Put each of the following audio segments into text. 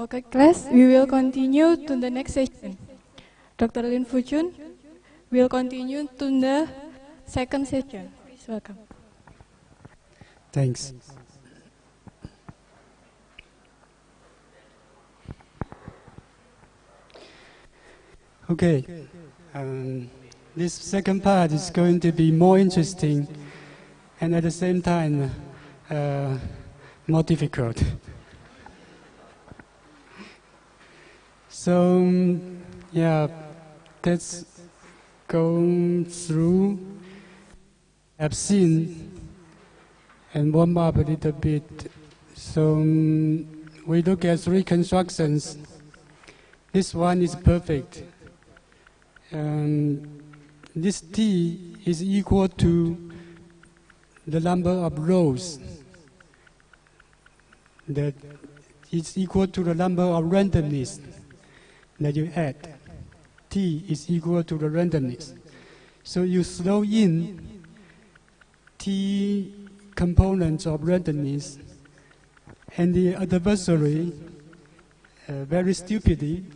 Okay, class, we will continue to the next session. Dr. Lin Fuchun will continue to the second session. Please welcome. Thanks. Okay, this second part is going to be more interesting and at the same time more difficult. So, yeah, let's go through. I've seen and warm up a little bit. So, we look at three constructions. This one is perfect. This T is equal to the number of rows that is equal to the number of randomness that you add. T is equal to the randomness. So you throw in T components of randomness, and the adversary very stupidly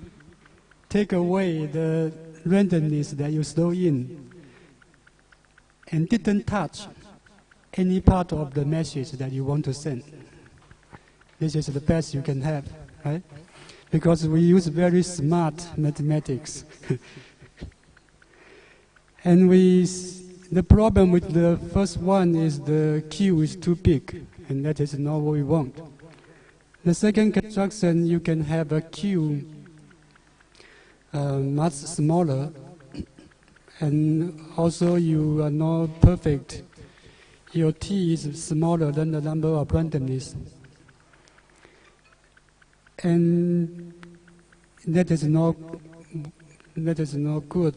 take away the randomness that you throw in and didn't touch any part of the message that you want to send. This is the best you can have, right? Because we use very smart mathematics. And the problem with the first one is the Q is too big, and that is not what we want. The second construction, you can have a Q much smaller, and also you are not perfect. Your T is smaller than the number of randomness. And that is not good.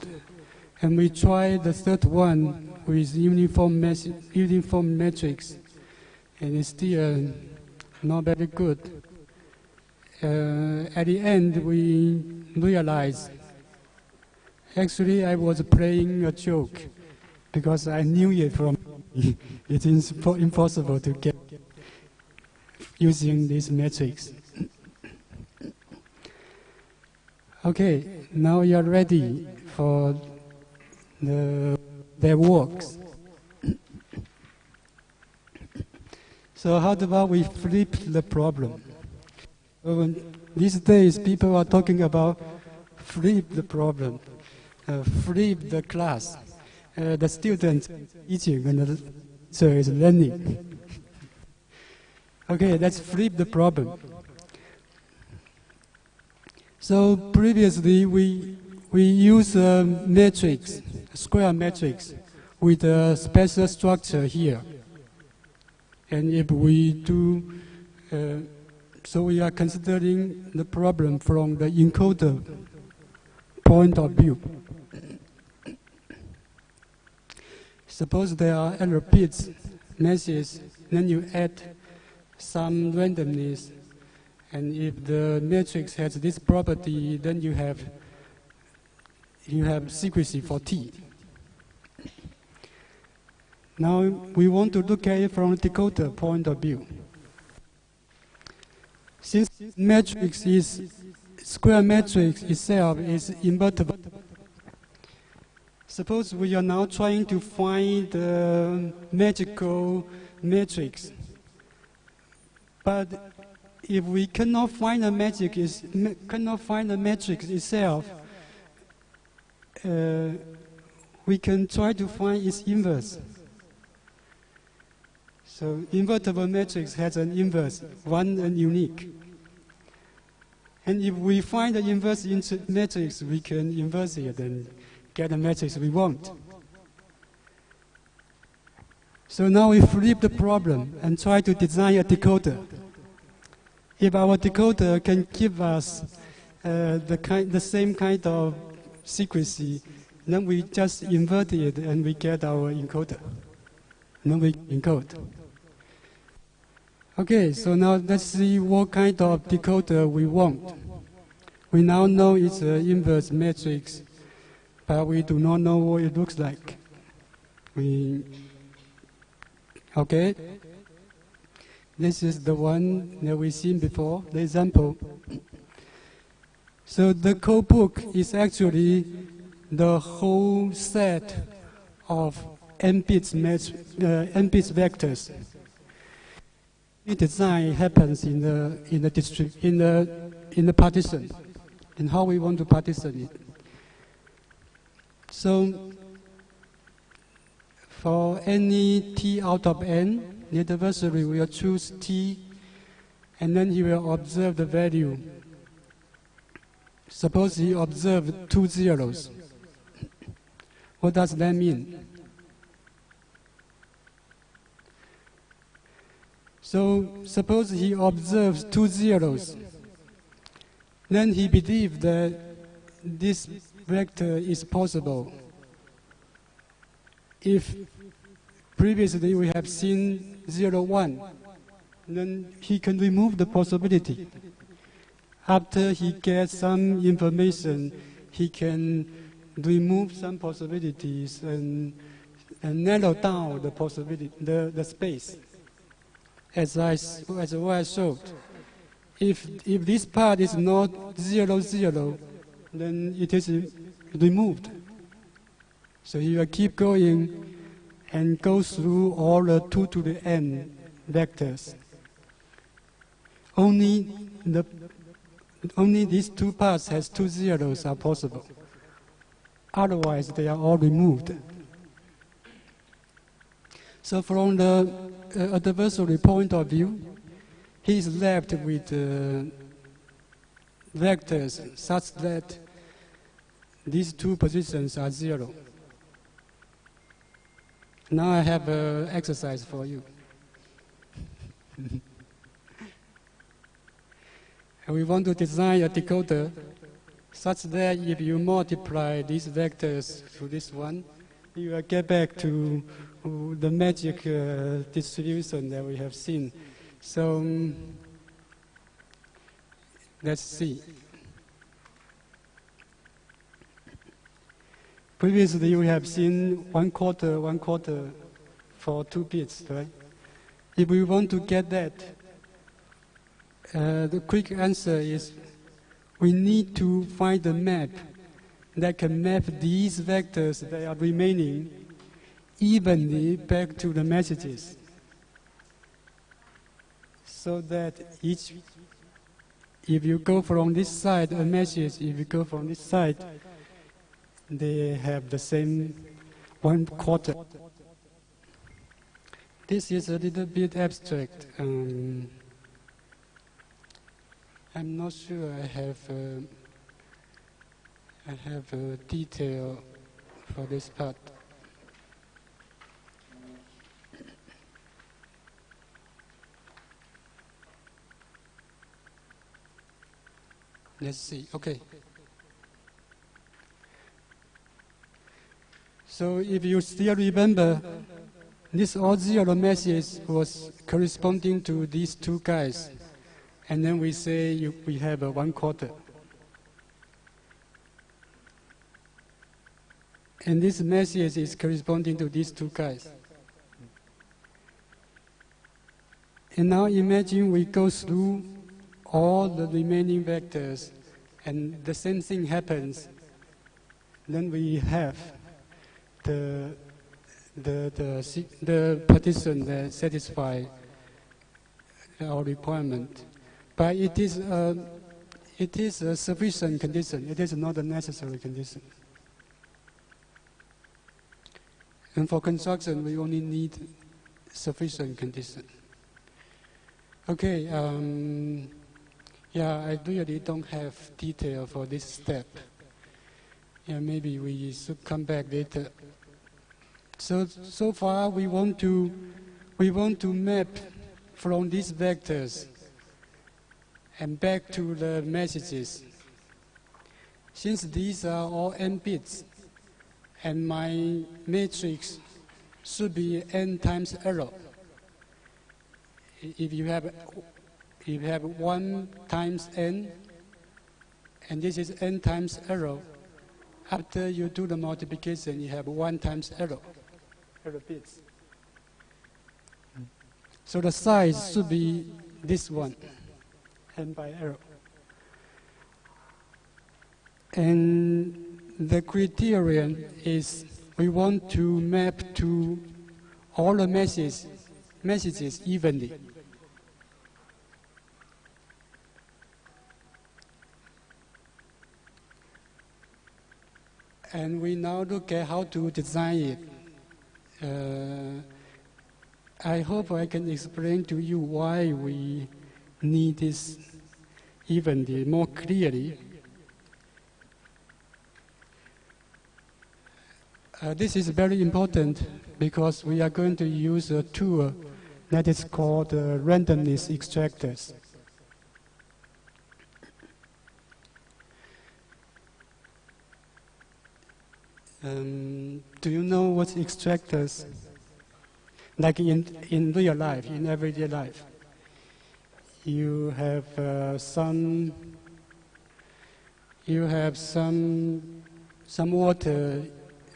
And we try the third one with uniform matrix, and it's still not very good. At the end, we realized, actually I was playing a joke, because I knew it from it is impossible to get using this matrix. Okay, now you're ready for their works. So how about we flip the problem? So these days people are talking about flip the problem, flip the class. The student teaching and the teacher is learning. Okay, let's flip the problem. So previously we use a matrix, a square matrix, with a special structure here. And if we do, so we are considering the problem from the encoder point of view. Suppose there are error bits, messages, then you add some randomness. And if the matrix has this property, then you have secrecy for T. Now we want to look at it from the decoder point of view. Since matrix is square matrix itself is invertible. Suppose we are now trying to find the magical matrix, but if we cannot find a matrix itself, we can try to find its inverse. So invertible matrix has an inverse, one and unique. And if we find the inverse matrix, we can inverse it and get the matrix we want. So now we flip the problem and try to design a decoder. If our decoder can give us the same kind of secrecy, then we just invert it and we get our encoder. And then we encode. Okay, so now let's see what kind of decoder we want. We now know it's an inverse matrix, but we do not know what it looks like. Okay? This is the one that we've seen before, the example. So the code book is actually the whole set of n bits vectors. The design happens in the partition, and how we want to partition it. So for any t out of n, the adversary will choose t, and then he will observe the value. Suppose he observed 2 zeros. What does that mean? So suppose he observes 2 zeros. Then he believes that this vector is possible. If previously we have seen 0, 1, then he can remove the possibility. After he gets some information, he can remove some possibilities and narrow down the possibility, the space. As I showed, if this part is not 0, 0, then it is removed. So you will keep going and go through all the 2 to the n vectors. Only these 2 parts has 2 zeros are possible. Otherwise, they are all removed. So from the adversary point of view, he is left with vectors such that these 2 positions are 0. Now I have an exercise for you. We want to design a decoder such that if you multiply these vectors to this one, you will get back to the magic distribution that we have seen. So let's see. Previously, we have seen 1/4, 1/4 for 2 bits, right? If we want to get that, the quick answer is we need to find a map that can map these vectors that are remaining evenly back to the messages, so that if you go from this side, a message, if you go from this side, they have the same 1/4. This is a little bit abstract. I'm not sure I have a detail for this part. Let's see. Okay. So if you still remember, this all 0 message was corresponding to these 2 guys. And then we say we have a 1/4. And this message is corresponding to these 2 guys. And now imagine we go through all the remaining vectors and the same thing happens. Then we have the partition that satisfies our requirement. But it is a sufficient condition. It is not a necessary condition. And for construction, we only need sufficient condition. Okay. Yeah, I really don't have detail for this step. Yeah, maybe we should come back later. So far, we want to map from these vectors and back to the messages. Since these are all n bits, and my matrix should be n times error. If you have 1 times n, and this is n times error, after you do the multiplication, you have 1 times error bits. So the size should be this one, n by error. And the criterion is we want to map to all the messages evenly. And we now look at how to design it. I hope I can explain to you why we need this evenly, more clearly. This is very important because we are going to use a tool that is called randomness extractors. Do you know what's extractors? Like in real life, in everyday life, you have some water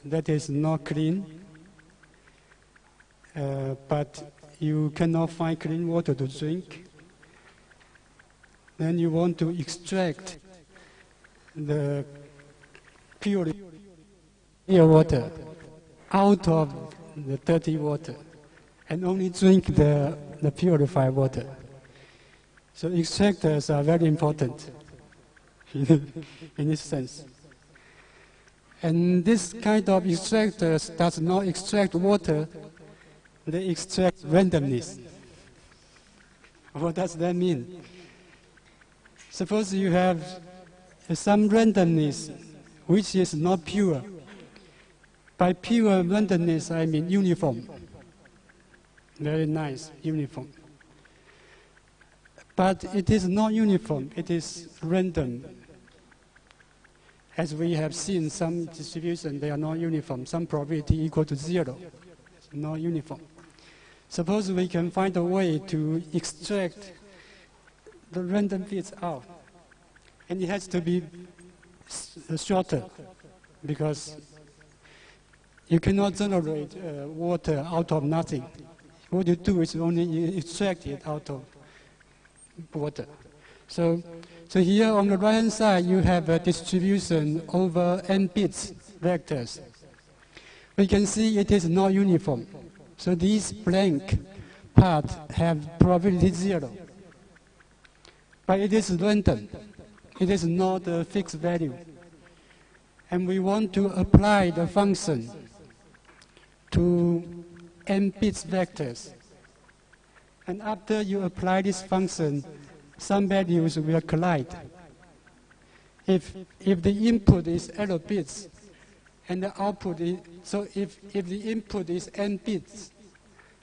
that is not clean, but you cannot find clean water to drink. Then you want to extract the pure water out of the dirty water and only drink the purified water. So extractors are very important in this sense. And this kind of extractors does not extract water, they extract randomness. What does that mean? Suppose you have some randomness which is not pure. By pure randomness, I mean uniform. Very nice, uniform. But it is not uniform, it is random. As we have seen, some distribution, they are not uniform. Some probability equal to 0, not uniform. Suppose we can find a way to extract the random bits out. And it has to be shorter, because you cannot generate water out of nothing. What you do is only extract it out of water. So here on the right-hand side, you have a distribution over n bits vectors. We can see it is not uniform. So these blank parts have probability 0. But it is random. It is not a fixed value. And we want to apply the function to n bits vectors. And after you apply this function, some values will collide. If the input is L bits, and the output is, so if the input is n bits,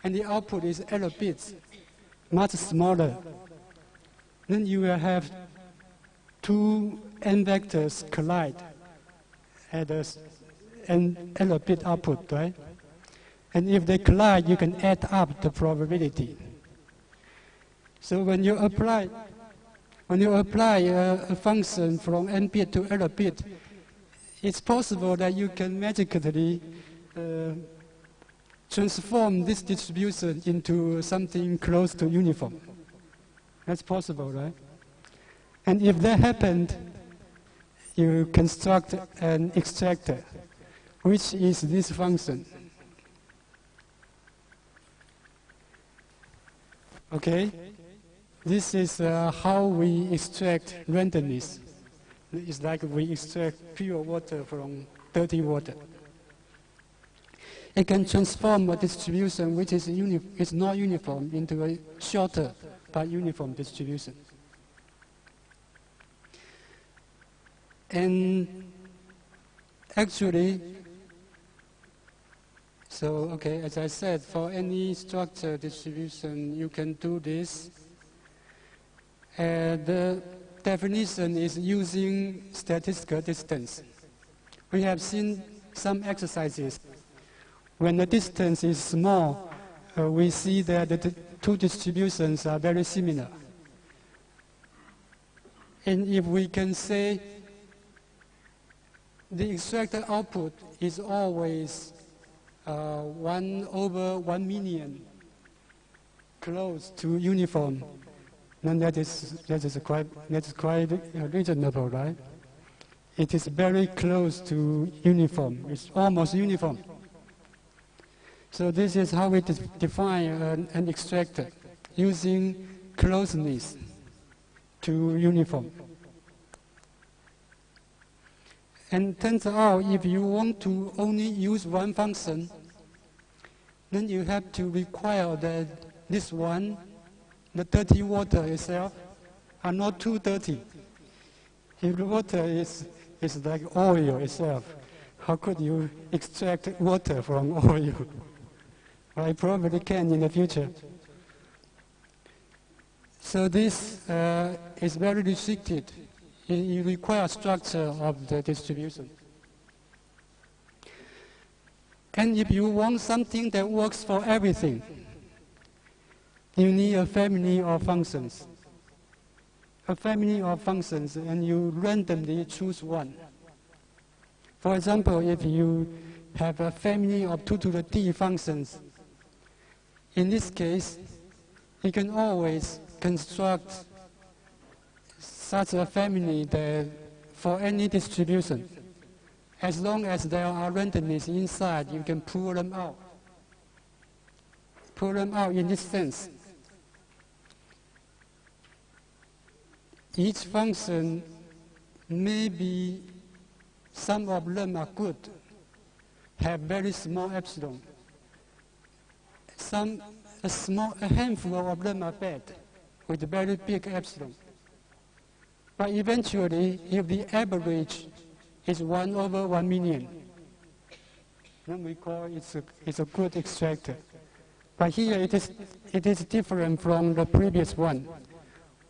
and the output is L bits, much smaller, then you will have two n vectors collide at an L bit output, right? And if they collide, you can add up the probability. So when you apply a function from n bit to L bit, it's possible that you can magically transform this distribution into something close to uniform. That's possible, right? And if that happened, you construct an extractor, which is this function. Okay? This is how we extract randomness. It's like we extract pure water from dirty water. It can transform a distribution which is not uniform into a shorter but uniform distribution. And actually, so okay, as I said, for any structure distribution, you can do this. The definition is using statistical distance. We have seen some exercises. When the distance is small, we see that the two distributions are very similar. And if we can say the extracted output is always 1 over 1 million close to uniform, then that is quite reasonable, right? it is very close to uniform. It's almost uniform. So this is how we define an extractor, using closeness to uniform. And turns out, if you want to only use one function, then you have to require that this one, the dirty water itself, are not too dirty. If the water is like oil itself, how could you extract water from oil? I probably can in the future. So this is very restricted. It requires structure of the distribution. And if you want something that works for everything, you need a family of functions. A family of functions, and you randomly choose one. For example, if you have a family of 2 to the d functions, in this case, you can always construct such a family that for any distribution, as long as there are randomness inside, you can pull them out. Pull them out in this sense. Each function, maybe some of them are good, have very small epsilon. A handful of them are bad, with very big epsilon. But eventually, if the average is 1 over 1 million, then we call it's a good extractor. But here it is different from the previous one.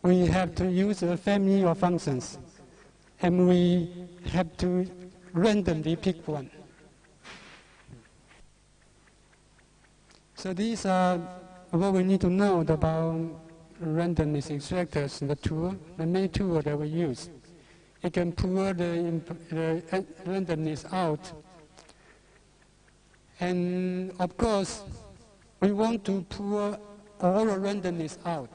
We have to use a family of functions, and we have to randomly pick one. So these are what we need to know about randomness extractors, the main tool that we use. It can pull the randomness out. And of course, we want to pull all the randomness out,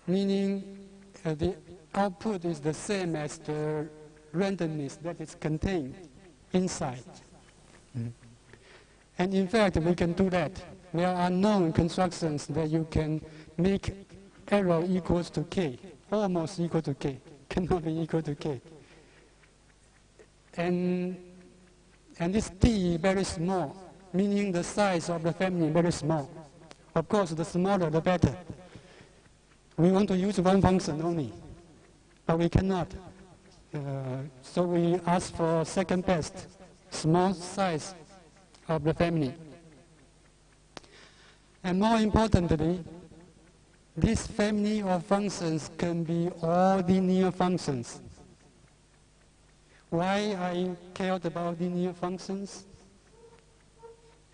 meaning the output is the same as the randomness that is contained inside. And in fact, we can do that. There are known constructions that you can make error equals to k, almost equal to k, cannot be equal to k. And this t very small, meaning the size of the family very small. Of course, the smaller the better. We want to use one function only, but we cannot. So we ask for second best, small size of the family. And more importantly, this family of functions can be all linear functions. Why I cared about linear functions?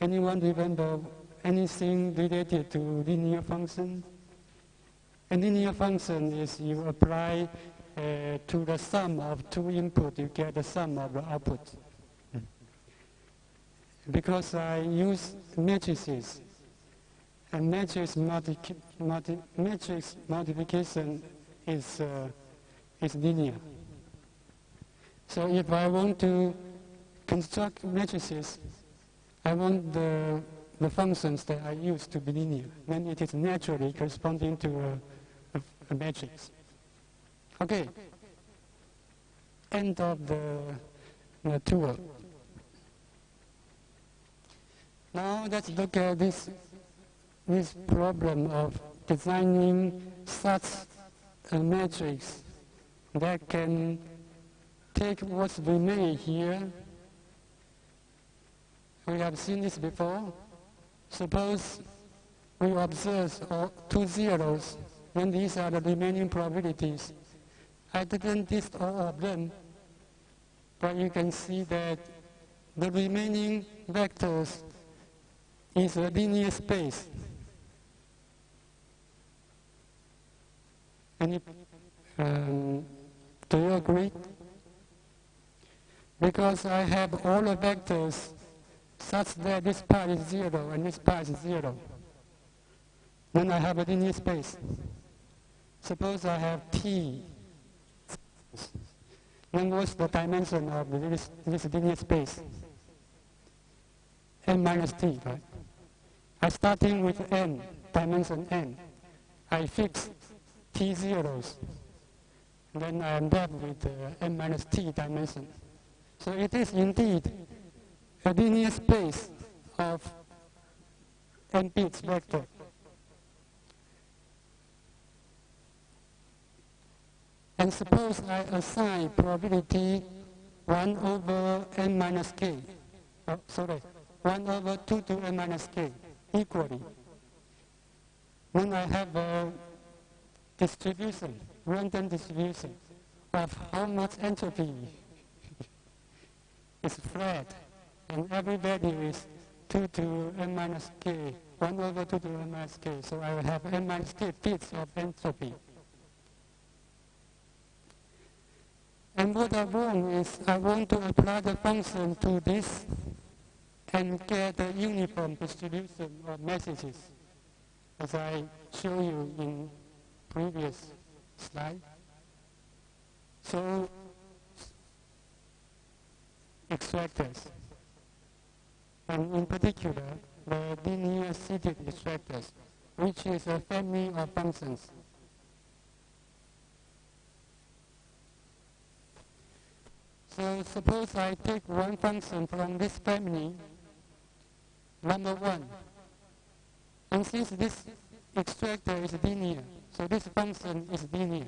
Anyone remember anything related to linear function? A linear function is you apply to the sum of 2 inputs, you get the sum of the output. Because I use matrices, and matrix multiplication is linear. So if I want to construct matrices, I want the functions that I use to be linear. Then it is naturally corresponding to a matrix. Okay. End of the tour. Now let's look at this problem of designing such a matrix that can take what's remained here. We have seen this before. Suppose we observe 2 zeros, then these are the remaining probabilities. I didn't list all of them, but you can see that the remaining vectors is a linear space. Do you agree? Because I have all the vectors such that this part is 0 and this part is 0. Then I have a linear space. Suppose I have t. then what's the dimension of this linear space? N minus t, right? I'm starting with n, dimension n. I fix t zeros. Then I am left with n minus t dimension. So it is indeed a linear space of n bits vector. And suppose I assign probability 1 over n minus k, 1 over 2 to n minus k equally. Then I have a distribution, random distribution of how much entropy is flat, and every value is 2 to n minus k, 1 over 2 to n minus k. So I will have n minus k bits of entropy. And what I want is, I want to apply the function to this and get a uniform distribution of messages, as I show you in previous slide. So, extractors, and in particular, the linear seeded extractors, which is a family of functions. So suppose I take one function from this family, number 1. And since this extractor is linear, so this function is linear.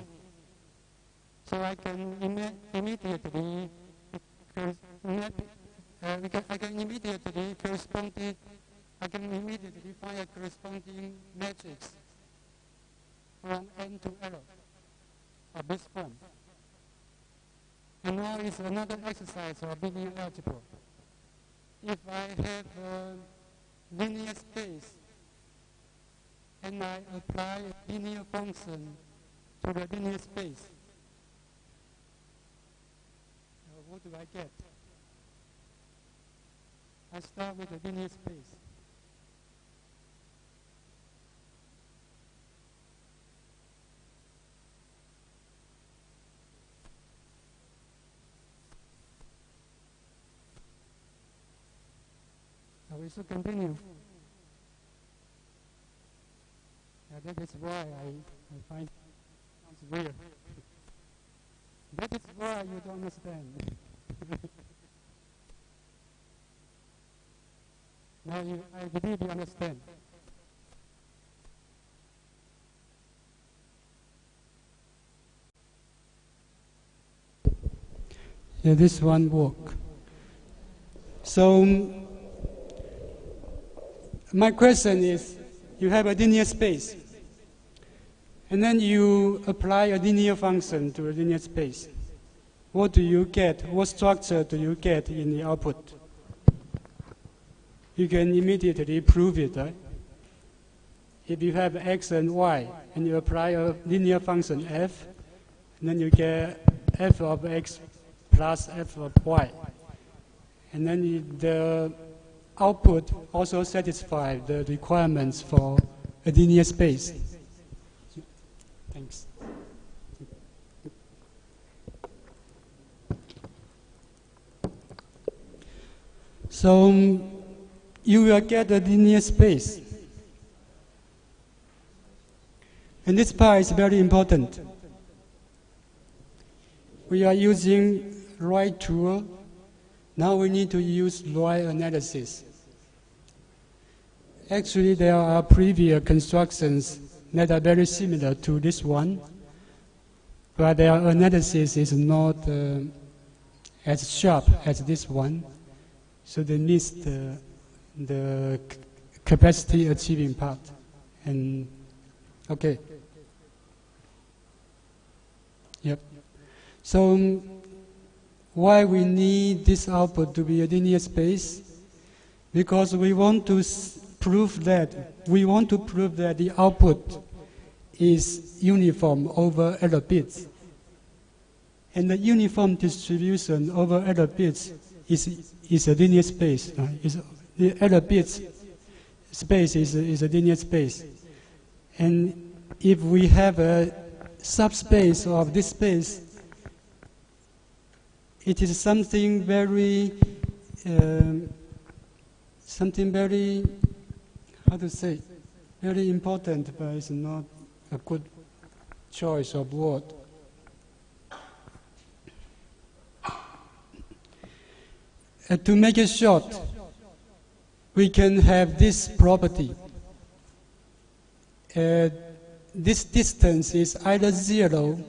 So I can immediately find a corresponding matrix from n to L of this form. And now is another exercise of linear algebra. If I have a linear space and I apply a linear function to the linear space, what do I get? I start with a linear space. We should continue. That is why I find it sounds weird. That is why you don't understand. Now I believe you understand. Yeah, this one work. So my question is, you have a linear space, and then you apply a linear function to a linear space. What do you get? What structure do you get in the output? You can immediately prove it, right? If you have x and y, and you apply a linear function f, and then you get f of x plus f of y. And then the output also satisfies the requirements for a linear space. Thanks. So you will get a linear space. And this part is very important. We are using right tool. Now we need to use right analysis. Actually, there are previous constructions that are very similar to this one, but their analysis is not as sharp as this one, so they miss the capacity achieving part. And okay. Yep. So why we need this output to be a linear space? Because we want to prove that the output is uniform over L bits. And the uniform distribution over L bits is a linear space. The L bits space is a linear space. And if we have a subspace of this space, it is something very, how to say, very important, but it's not a good choice of word. To make it short, we can have this property. This distance is either 0,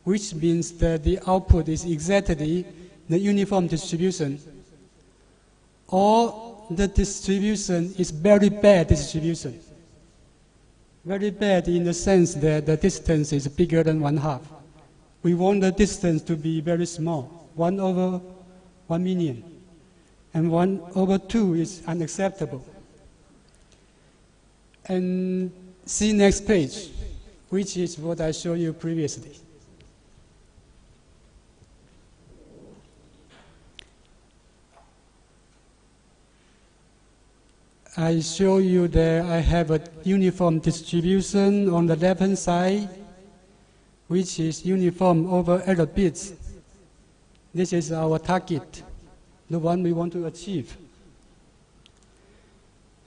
which means that the output is exactly the uniform distribution, or the distribution is very bad distribution. Very bad in the sense that the distance is bigger than 1/2. We want the distance to be very small, 1/1 million. And 1/2 is unacceptable. And see next page, which is what I showed you previously. I show you that I have a uniform distribution on the left-hand side, which is uniform over error bits. This is our target, the one we want to achieve.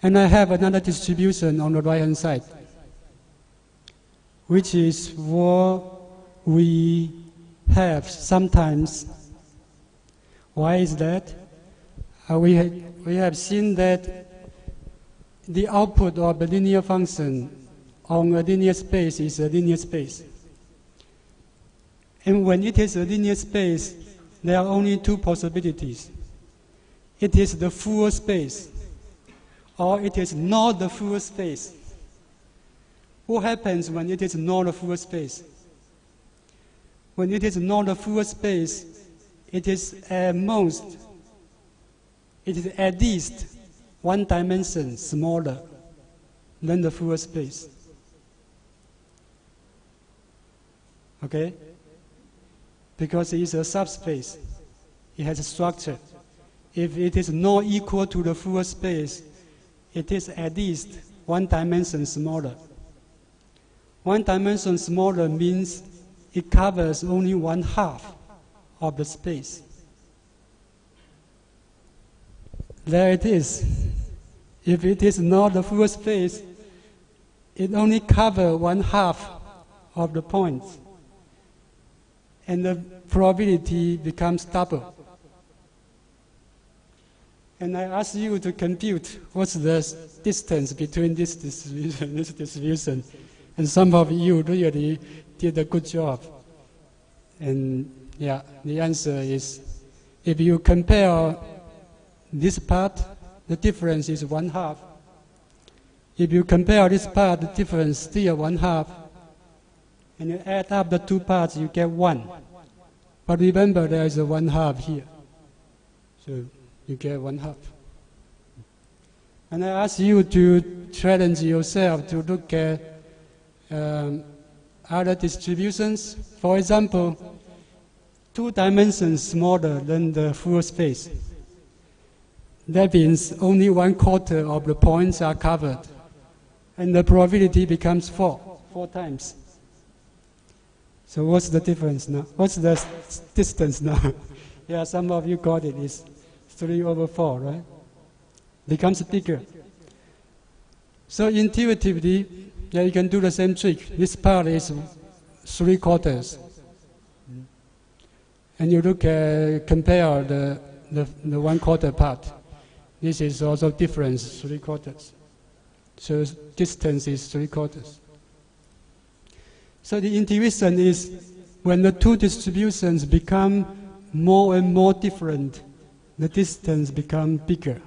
And I have another distribution on the right-hand side, which is what we have sometimes. Why is that? We have seen that the output of a linear function on a linear space is a linear space. And when it is a linear space, there are only two possibilities. It is the full space, or it is not the full space. What happens when it is not a full space? When it is not a full space, it is at least one dimension smaller than the full space. Okay? Because it is a subspace. It has a structure. If it is not equal to the full space, it is at least one dimension smaller. One dimension smaller means it covers only 1/2 of the space. There it is. If it is not the full space, it only covers 1/2 of the points. And the probability becomes double. And I ask you to compute what's the distance between this distribution and this distribution. And some of you really did a good job. And yeah, the answer is, if you compare this part, the difference is 1/2. If you compare this part, the difference is still 1/2. And you add up the two parts, you get 1. But remember, there is a 1/2 here. So you get 1/2. And I ask you to challenge yourself to look at other distributions. For example, 2 dimensions smaller than the full space. That means only 1/4 of the points are covered. And the probability becomes 4 times. So what's the difference now? What's the distance now? Yeah, some of you got it. It's 3/4, right? Becomes bigger. So intuitively, yeah, you can do the same trick. This part is 3/4. And you compare the 1/4 part. This is also difference 3/4. So distance is 3/4. So the intuition is when the two distributions become more and more different, the distance becomes bigger.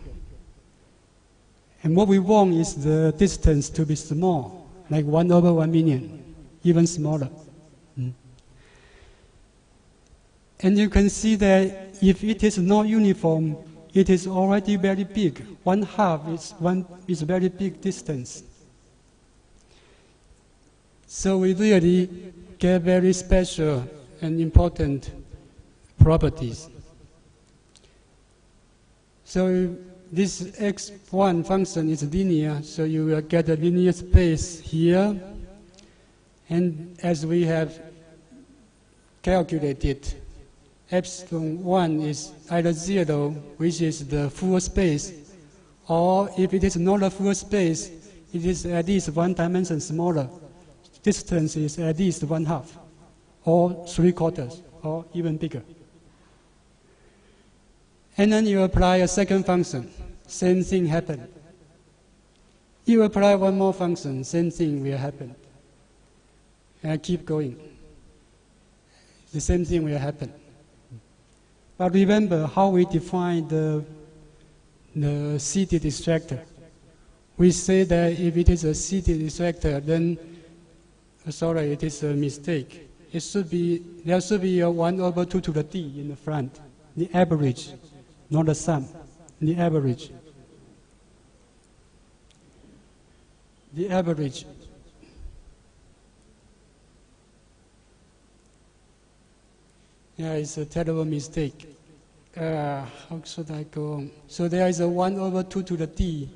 And what we want is the distance to be small, like 1/1 million, even smaller. And you can see that if it is not uniform, it is already very big. 1/2 is a very big distance. So we really get very special and important properties. So this x1 function is linear, so you will get a linear space here. And as we have calculated, epsilon 1 is either 0, which is the full space, or if it is not a full space, it is at least 1 dimension smaller. Distance is at least 1/2, or 3/4, or even bigger. And then you apply a second function, same thing happens. You apply one more function, same thing will happen. And keep going. The same thing will happen. But remember how we define the CD distractor. We say that if it is a CD distractor, then, sorry, it is a mistake. There should be a 1/2 to the d in the front, the average, not the sum, the average. The average. Yeah, it's a terrible mistake. How should I go on? So there is a 1/2 to the d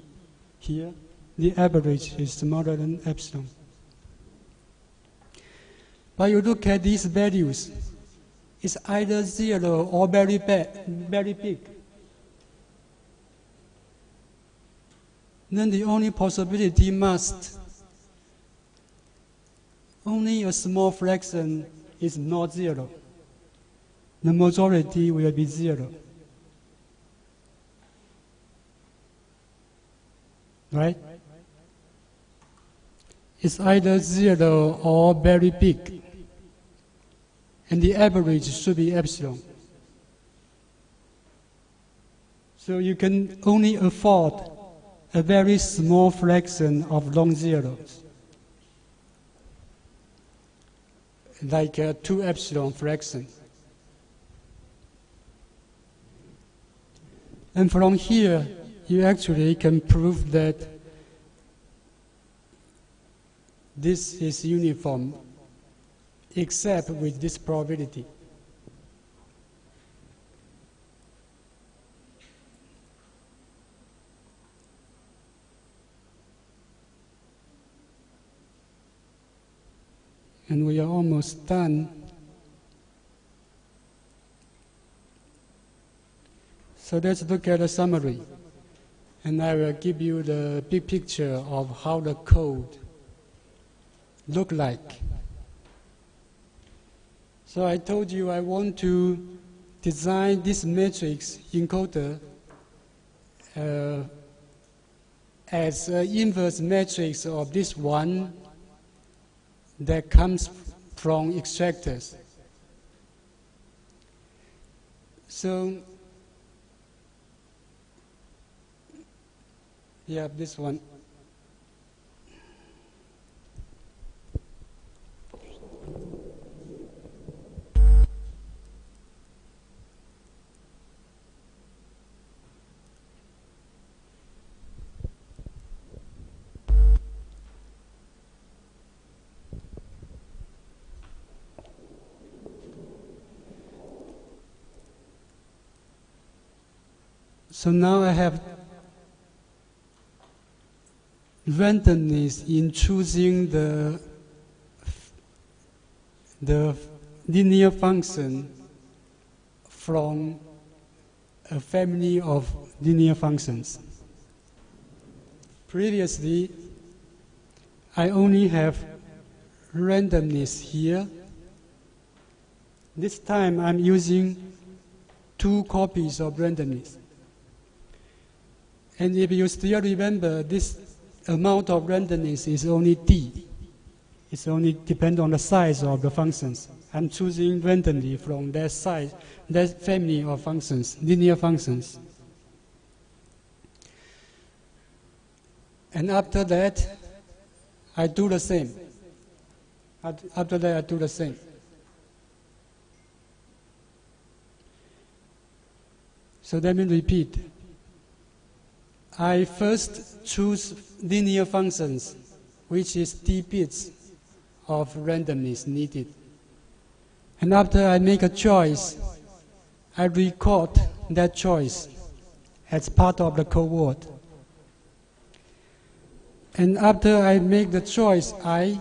here. The average is smaller than epsilon. But you look at these values, it's either 0 or very big. Then the only possibility only a small fraction is not 0. The majority will be 0. Right? It's either 0 or very big. And the average should be epsilon. So you can only afford a very small fraction of non-zeros, like a 2 epsilon fraction. And from here, you actually can prove that this is uniform, except with this probability. And we are almost done. So let's look at a summary. And I will give you the big picture of how the code look like. So I told you I want to design this matrix encoder as an inverse matrix of this one that comes from extractors. So, yeah, this one. So now I have randomness in choosing the linear function from a family of linear functions. Previously, I only have randomness here. This time I'm using 2 copies of randomness. And if you still remember, this amount of randomness is only d. It's only depends on the size of the functions. I'm choosing randomly from that size, that family of functions, linear functions. And after that, I do the same. After that, I do the same. So let me repeat. I first choose linear functions, which is d bits of randomness needed. And after I make a choice, I record that choice as part of the code word. And after I make the choice, I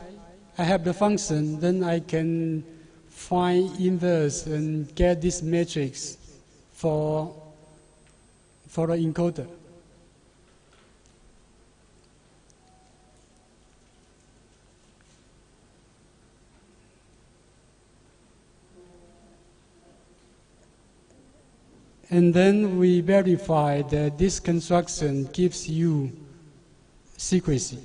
have the function, then I can find inverse and get this matrix for the encoder. And then we verify that this construction gives you secrecy.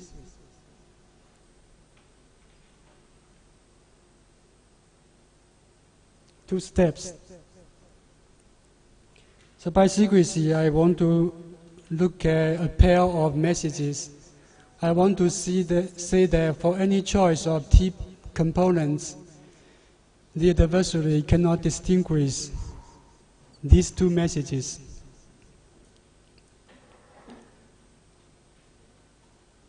Two steps. So by secrecy, I want to look at a pair of messages. I want to say that for any choice of T components, the adversary cannot distinguish these two messages.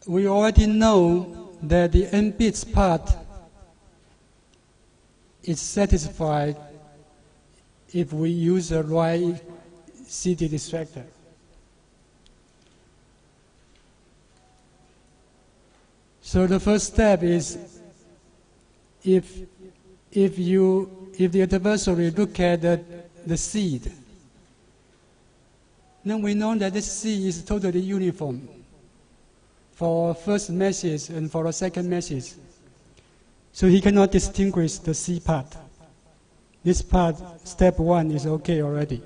We already know that the n bits part is satisfied if we use the right CD distractor. So the first step is if the adversary look at the seed, then we know that this seed is totally uniform for first message and for the second message. So he cannot distinguish the C part. This part, step 1, is okay already.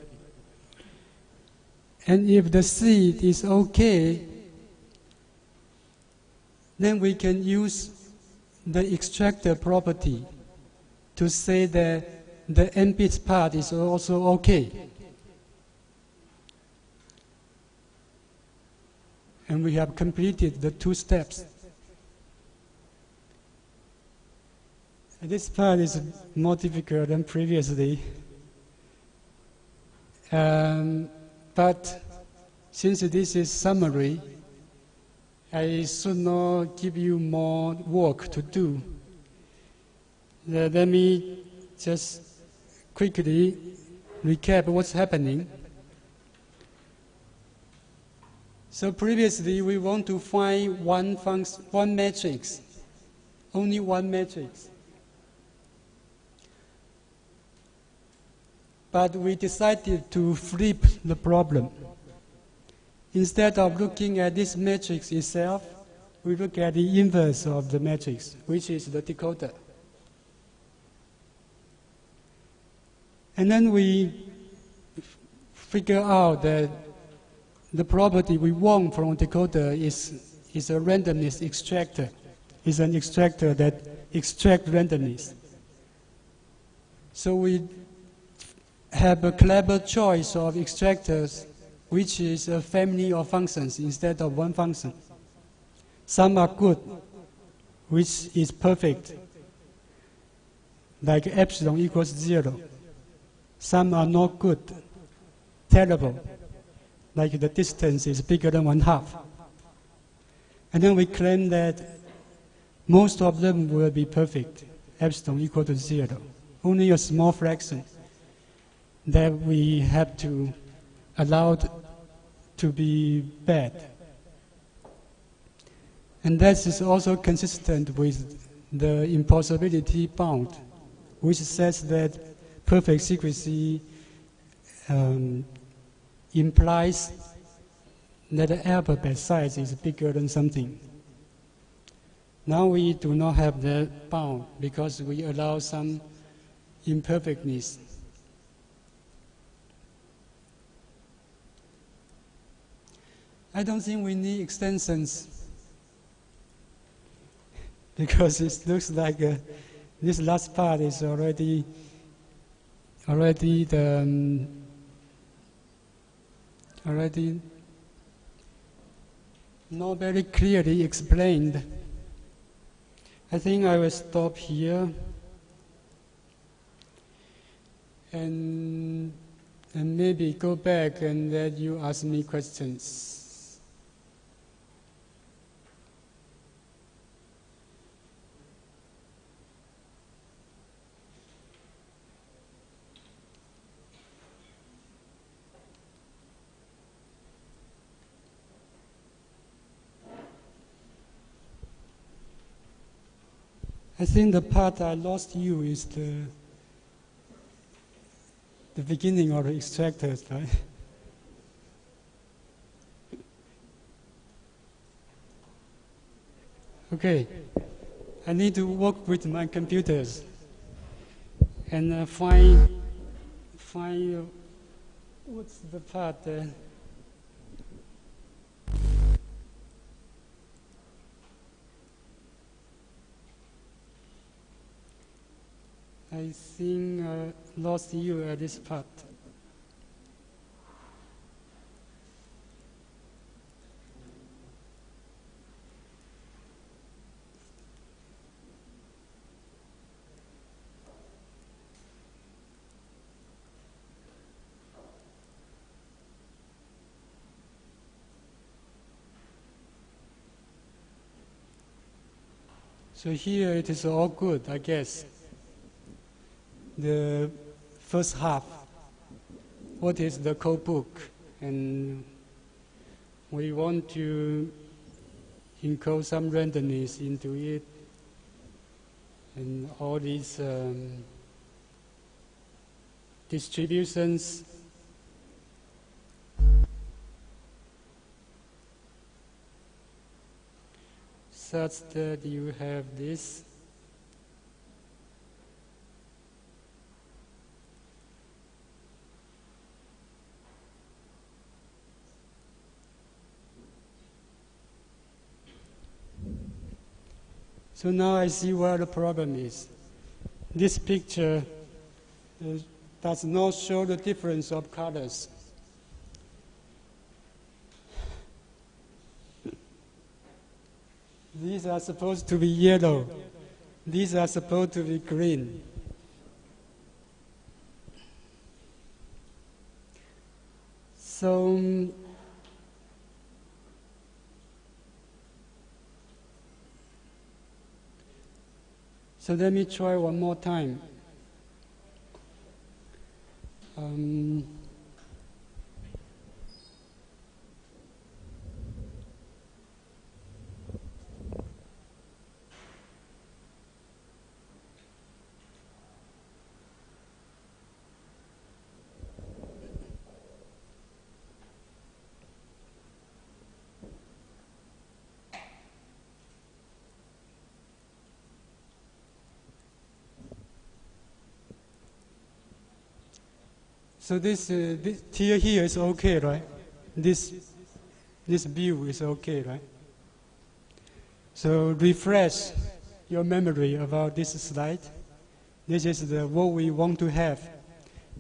And if the seed is okay, then we can use the extractor property to say that the n bits part is also okay. And we have completed the two steps. This part is more difficult than previously. But since this is summary, I should not give you more work to do. Let me just quickly recap what's happening. So previously, we want to find one matrix, only one matrix. But we decided to flip the problem. Instead of looking at this matrix itself, we look at the inverse of the matrix, which is the decoder. And then we figure out that the property we want from decoder is a randomness extractor. It's an extractor that extracts randomness. So we have a clever choice of extractors, which is a family of functions instead of one function. Some are good, which is perfect, like epsilon equals 0. Some are not good, terrible, like the distance is bigger than 1/2. And then we claim that most of them will be perfect, epsilon equal to 0. Only a small fraction that we have to allow to be bad. And that is also consistent with the impossibility bound, which says that perfect secrecy implies that the alphabet size is bigger than something. Now we do not have that bound because we allow some imperfectness. I don't think we need extensions because it looks like this last part is already not very clearly explained. I think I will stop here and maybe go back and let you ask me questions. I think the part I lost you is the beginning of the extractors, right? Okay, I need to work with my computers and find what's the part. I think lost you at this part. So here it is all good, I guess. The first half, what is the code book? And we want to encode some randomness into it. And all these distributions such that you have this. So now I see where the problem is. This picture does not show the difference of colors. These are supposed to be yellow. These are supposed to be green. So let me try one more time. So this tier here is okay, right? This view is okay, right? So refresh your memory about this slide. This is what we want to have.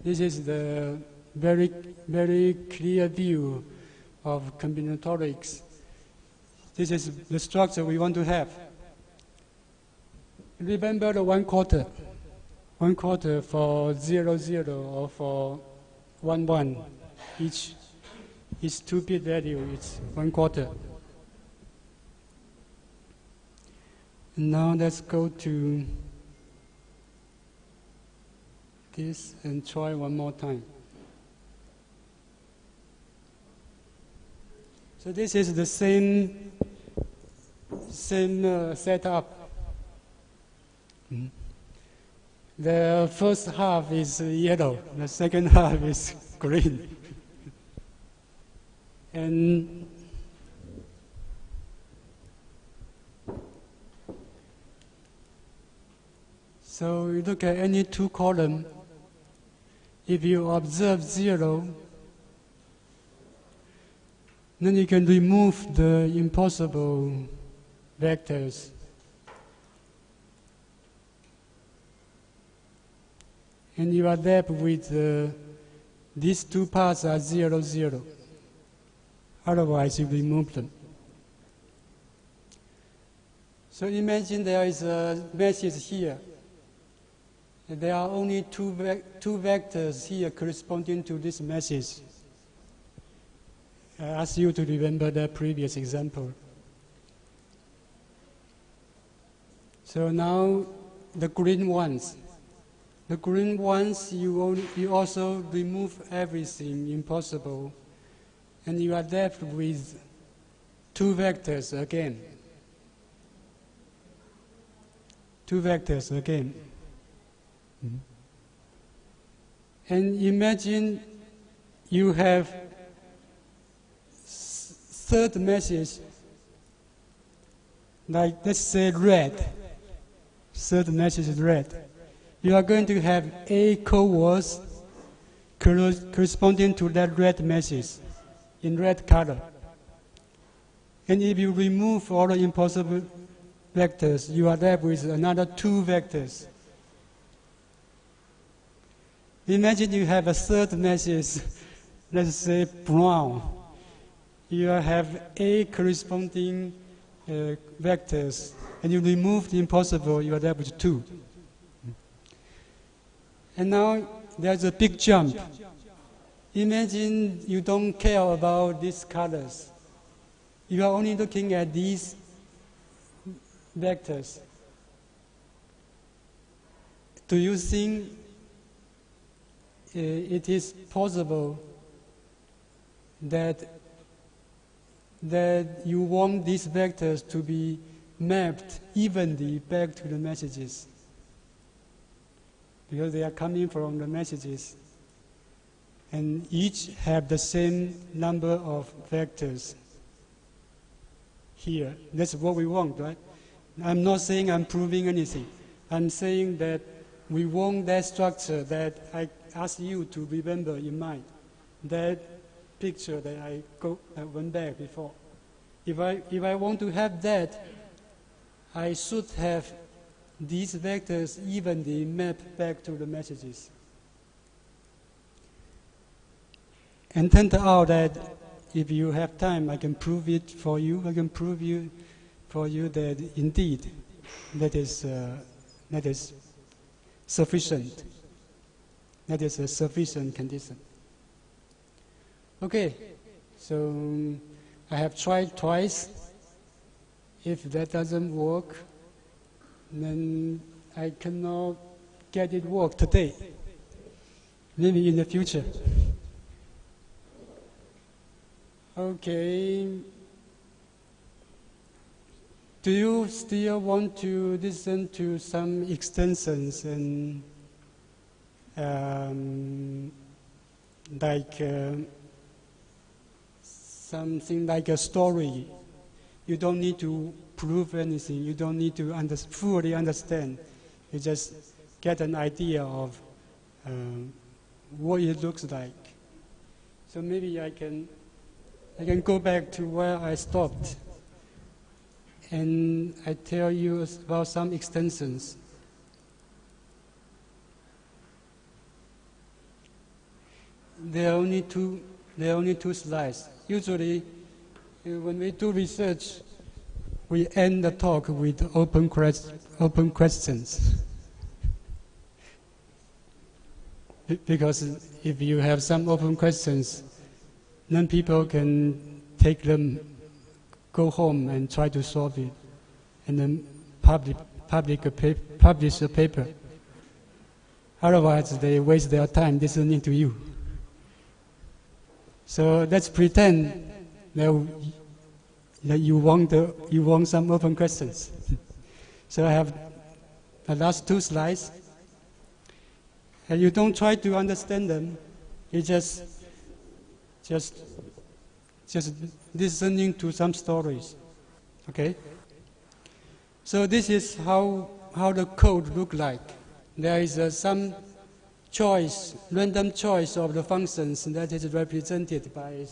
This is the very, very clear view of combinatorics. This is the structure we want to have. Remember the 1/4. 1/4 for 0, 0 or for 1, 1. Each 2-bit value is 1/4. Now let's go to this and try one more time. So this is the same setup. The first half is yellow, the second half is green. And so you look at any two column, if you observe 0, then you can remove the impossible vectors. And you are left with these two parts are 0, 0. Otherwise, you remove them. So imagine there is a message here. There are only two vectors here corresponding to this message. I ask you to remember the previous example. So now the green ones. The green ones, you also remove everything impossible, and you are left with two vectors again. Two vectors again. And imagine you have third message, like let's say red. Third message is red. You are going to have A code words corresponding to that red message in red color. And if you remove all the impossible vectors, you are left with another 2 vectors. Imagine you have a third message, let's say brown. You have A corresponding vectors, and you remove the impossible, you are left with 2. And now there's a big jump. Imagine you don't care about these colors. You are only looking at these vectors. Do you think it is possible that you want these vectors to be mapped evenly back to the messages? Because they are coming from the messages. And each have the same number of vectors here. That's what we want, right? I'm not saying I'm proving anything. I'm saying that we want that structure that I asked you to remember in mind. That picture that I went back before. If I want to have that, I should have these vectors evenly mapped back to the messages. And turned out that if you have time, I can prove it for you. I can prove for you that indeed that is sufficient. That is a sufficient condition. Okay, so I have tried twice. If that doesn't work, then I cannot get it work today. Maybe in the future. Okay. Do you still want to listen to some extensions and something like a story? You don't need to prove anything. You don't need to fully understand. You just get an idea of what it looks like. So maybe I can go back to where I stopped, and I tell you about some extensions. There are only two slides. Usually, when we do research, we end the talk with open questions. Because if you have some open questions, then people can take them, go home and try to solve it, and then publish a paper. Otherwise, they waste their time listening to you. So let's pretend that you want some open questions. So I have the last 2 slides, and you don't try to understand them. You just listening to some stories. Okay? So this is how the code look like. There is some choice, random choice of the functions that is represented by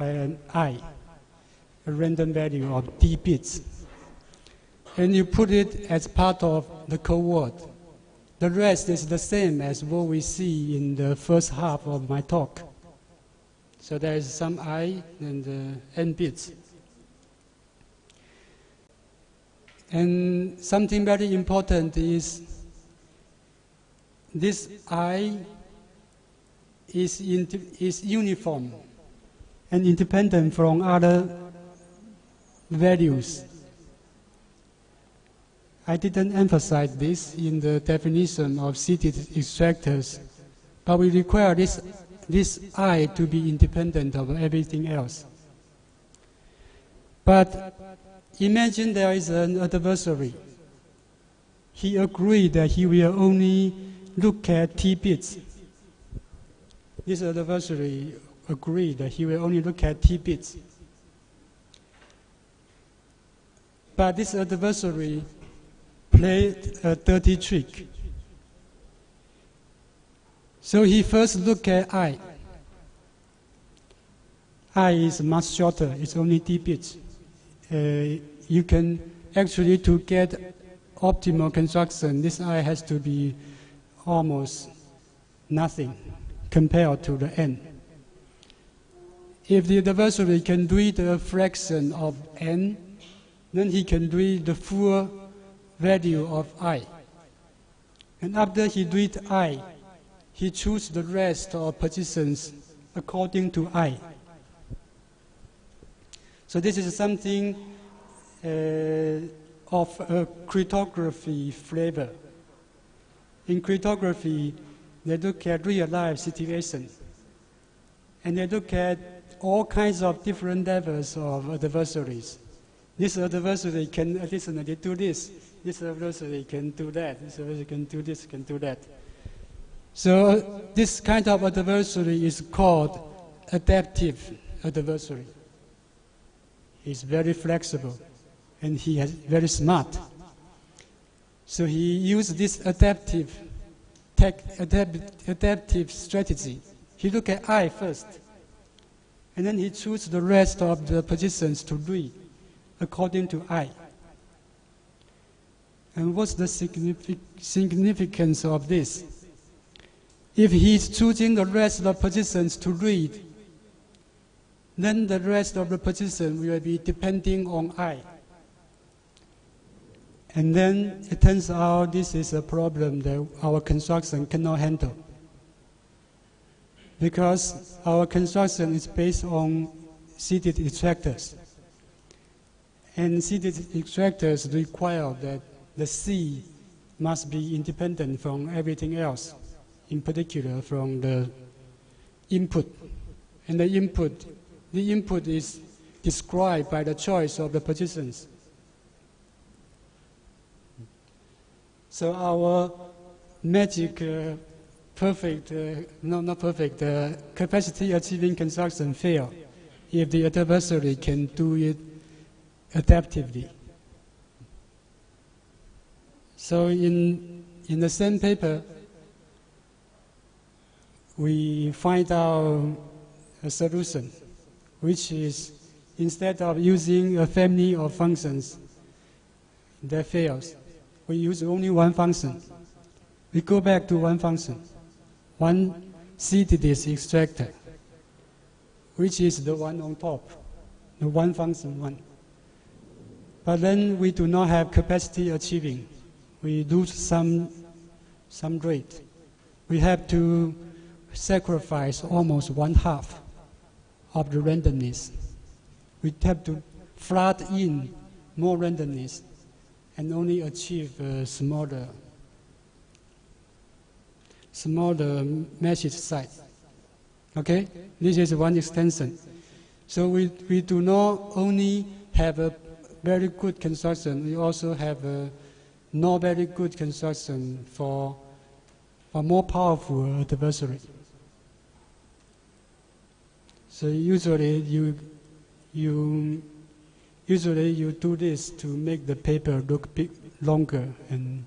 an I, a random value of d bits. And you put it as part of the code word. The rest is the same as what we see in the first half of my talk. So there is some I and n bits. And something very important is this I is uniform and independent from other values. I didn't emphasize this in the definition of seeded extractors, but we require this I to be independent of everything else. But imagine there is an adversary. He agreed that he will only look at t bits. this adversary agreed that he will only look at T bits. But this adversary played a dirty trick. So he first looked at I. I is much shorter, it's only T bits. You can actually, to get optimal construction, this I has to be almost nothing compared to the N. If the adversary can do it a fraction of N, then he can do it the full value of I. And after he do it I, he choose the rest of positions according to I. So this is something of a cryptography flavor. In cryptography, they look at real-life situations, and they look at all kinds of different levels of adversaries. This adversary can additionally do this. This adversary can do that. This adversary can do this, can do that. So this kind of adversary is called adaptive adversary. He's very flexible, and he is very smart. So he used this adaptive strategy. He looked at I first, and then he chose the rest of the positions to read according to I. And what's the significance of this? If he's choosing the rest of the positions to read, then the rest of the position will be depending on I. And then it turns out this is a problem that our construction cannot handle. Because our construction is based on seeded extractors. And seeded extractors require that the C must be independent from everything else, in particular from the input. And the input is described by the choice of the positions. So our magic capacity achieving construction fail if the adversary can do it adaptively. So in the same paper, we find out a solution, which is instead of using a family of functions that fails, we use only one function. We go back to one function, one seeded extractor, which is the one on top, the one function one. But then we do not have capacity achieving. We lose some rate. We have to sacrifice almost 1/2 of the randomness. We have to flood in more randomness and only achieve a smaller message size. Okay? This is one extension. So we do not only have a very good construction, we also have a not very good construction for a more powerful adversary. So usually you do this to make the paper look longer and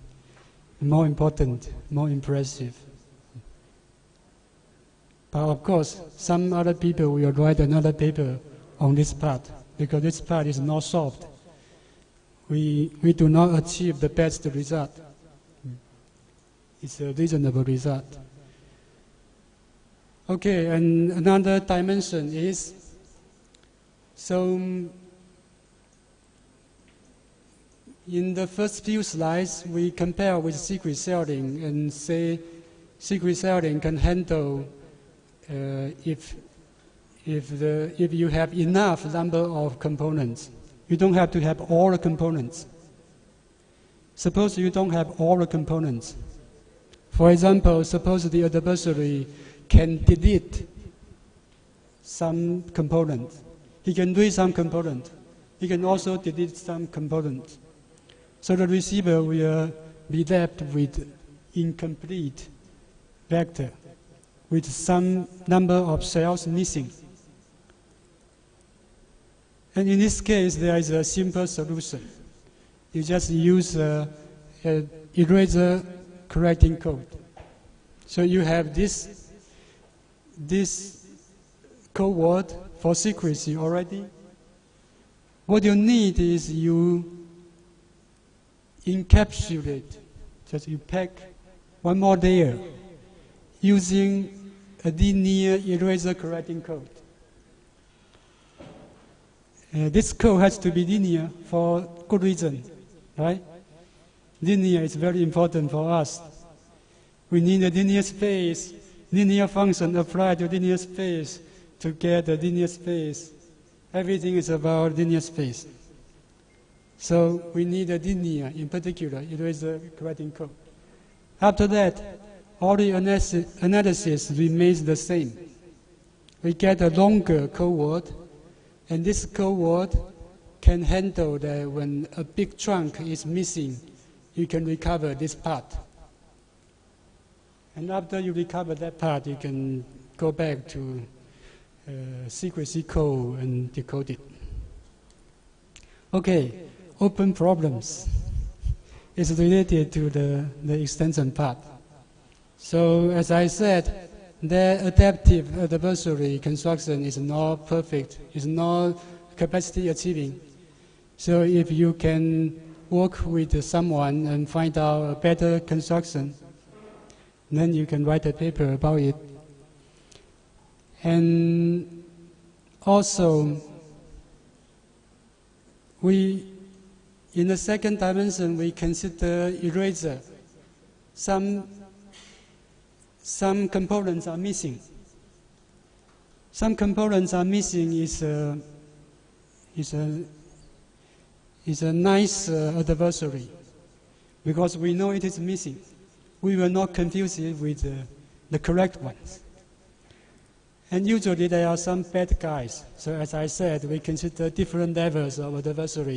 more important, more impressive. But of course, some other people will write another paper on this part because this part is not solved. We do not achieve the best result. It's a reasonable result. Okay, and another dimension is, so in the first few slides, we compare with secret sharding and say secret sharding can handle if you have enough number of components. You don't have to have all the components. Suppose you don't have all the components. For example, suppose the adversary can delete some component. He can read some component. He can also delete some component. So the receiver will be left with incomplete vector. with some number of cells missing. And in this case, there is a simple solution. You just use an eraser correcting code. So you have this code word for secrecy already. What you need is you encapsulate, just you pack one more layer using a linear eraser correcting code. This code has to be linear for good reason, right? Linear is very important for us. We need a linear space, linear function applied to linear space to get a linear space. Everything is about linear space. So we need a linear, in particular, eraser correcting code. After that, all the analysis remains the same. We get a longer code word, and this code word can handle that when a big chunk is missing, you can recover this part. And after you recover that part, you can go back to secrecy code and decode it. Okay, open problems is related to the extension part. So as I said, the adaptive adversary construction is not perfect, is not capacity achieving. So if you can work with someone and find out a better construction, then you can write a paper about it. And also, in the second dimension, we consider eraser. Some components are missing. Some components are missing is a nice adversary, because we know it is missing. We will not confuse it with the correct ones. And usually there are some bad guys. So as I said, we consider different levels of adversary.